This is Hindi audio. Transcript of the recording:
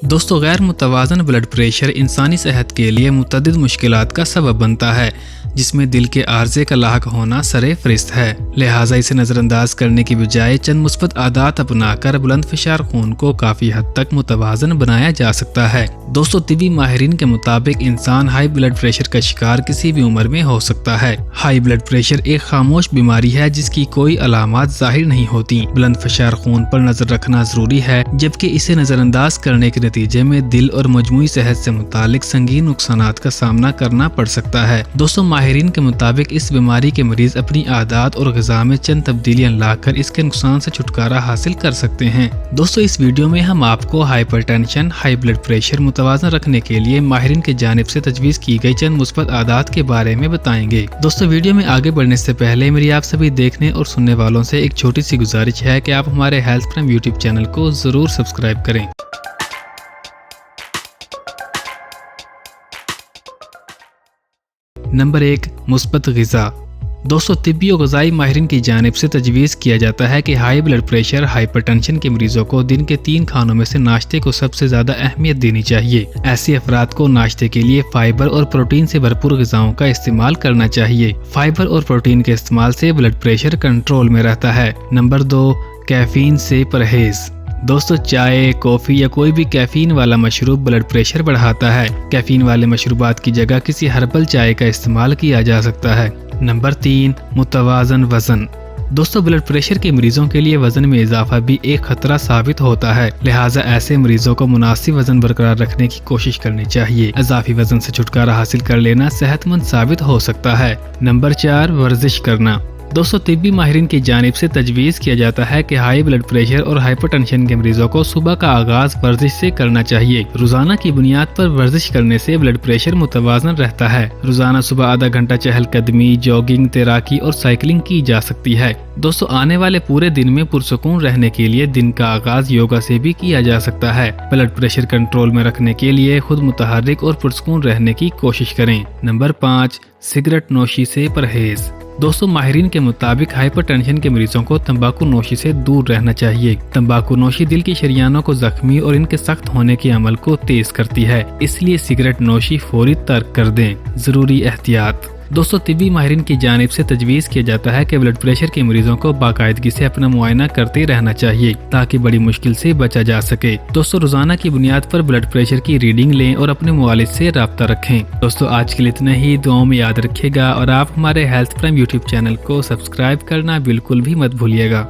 दोस्तों, गैर मुतवाज़न ब्लड प्रेशर इंसानी सेहत के लिए मुतअद्दिद मुश्किलात का सबब बनता है, जिसमें दिल के आर्जे का लाहक होना सरे फरिस्त है। लिहाजा इसे नज़रअंदाज करने की बजाय चंद मुस्बत आदात अपनाकर बुलंद फिशार खून को काफ़ी हद तक मुतवाज़न बनाया जा सकता है। दोस्तों, तिबी माहिरीन के मुताबिक इंसान हाई ब्लड प्रेशर का शिकार किसी भी उम्र में हो सकता है। हाई ब्लड प्रेशर एक खामोश बीमारी है जिसकी कोई अलामात जाहिर नहीं होती। बुलंद फिशार खून पर नजर रखना जरूरी है, जबकि इसे नजरअंदाज करने के नतीजे में दिल और मजमूई सेहत से मुतालिक संगीन नुकसानात का सामना करना पड़ सकता है। दोस्तों, माहिरीन के मुताबिक इस बीमारी के मरीज अपनी आदत और ग़िज़ा में चंद तब्दीलियां लाकर इसके नुकसान से छुटकारा हासिल कर सकते हैं। दोस्तों, इस वीडियो में हम आपको हाइपरटेंशन, हाई ब्लड प्रेशर मुतवाज़न रखने के लिए माहिरीन की जानिब से तजवीज़ की गई चंद मुस्बत आदात के बारे में बताएंगे। दोस्तों, वीडियो में आगे बढ़ने से पहले मेरी आप सभी देखने और सुनने वालों से एक छोटी सी गुजारिश है कि आप हमारे हेल्थ प्राइम यूट्यूब चैनल को जरूर सब्सक्राइब करें। नंबर 1, मुस्बत ग़िज़ा। दोस्तों, तिब्बी और ग़िज़ाई माहिरीन की जानिब से तजवीज़ किया जाता है कि हाई ब्लड प्रेशर, हाइपरटेंशन के मरीजों को दिन के 3 खानों में से नाश्ते को सबसे ज्यादा अहमियत देनी चाहिए। ऐसे अफराद को नाश्ते के लिए फाइबर और प्रोटीन से भरपूर ग़िज़ाओं का इस्तेमाल करना चाहिए। फाइबर और प्रोटीन के इस्तेमाल से ब्लड प्रेशर कंट्रोल में रहता है। नंबर 2, कैफीन से परहेज। दोस्तों, चाय, कॉफी या कोई भी कैफीन वाला मशरूब ब्लड प्रेशर बढ़ाता है। कैफीन वाले मशरूबात की जगह किसी हर्बल चाय का इस्तेमाल किया जा सकता है। नंबर 3, मुतवाज़न वजन। दोस्तों, ब्लड प्रेशर के मरीजों के लिए वजन में इजाफा भी एक खतरा साबित होता है। लिहाजा ऐसे मरीजों को मुनासिब वजन बरकरार रखने की कोशिश करनी चाहिए। इजाफी वजन से छुटकारा हासिल कर लेना सेहतमंद साबित हो सकता है। नंबर 4, वर्जिश करना। दोस्तों, तिब्बी माहिरीन की जानिब से तजवीज़ किया जाता है कि हाई ब्लड प्रेशर और हाइपरटेंशन के मरीजों को सुबह का आगाज वर्जिश से करना चाहिए। रोजाना की बुनियाद पर वर्जिश करने से ब्लड प्रेशर मुतवाज़न रहता है। रोजाना सुबह आधा घंटा चहलकदमी, जॉगिंग, तैराकी और साइकिलिंग की जा सकती है। दोस्तों, आने वाले पूरे दिन में पुरसुकून रहने के लिए दिन का आगाज योगा से भी किया जा सकता है। ब्लड प्रेशर कंट्रोल में रखने के लिए खुद मुतहर्रिक और पुरसुकून रहने की कोशिश करें। नंबर 5, सिगरेट नोशी से परहेज। दोस्तों, माहिरीन के मुताबिक हाइपरटेंशन के मरीजों को तंबाकू नोशी से दूर रहना चाहिए। तंबाकू नोशी दिल की शरियानों को जख्मी और इनके सख्त होने के अमल को तेज करती है, इसलिए सिगरेट नोशी फौरी तर्क कर दें। जरूरी एहतियात। दोस्तों, तिब्बी माहिरीन की जानिब से तजवीज़ किया जाता है कि ब्लड प्रेशर के मरीजों को बाकायदगी से अपना मुआयना करते रहना चाहिए ताकि बड़ी मुश्किल से बचा जा सके। दोस्तों, रोजाना की बुनियाद पर ब्लड प्रेशर की रीडिंग लें और अपने मुआलिज से राब्ता रखें। दोस्तों, आज के लिए इतना ही। दुआओं में याद रखिएगा और आप हमारे हेल्थ प्राइम यूट्यूब चैनल को सब्सक्राइब करना बिल्कुल भी मत भूलिएगा।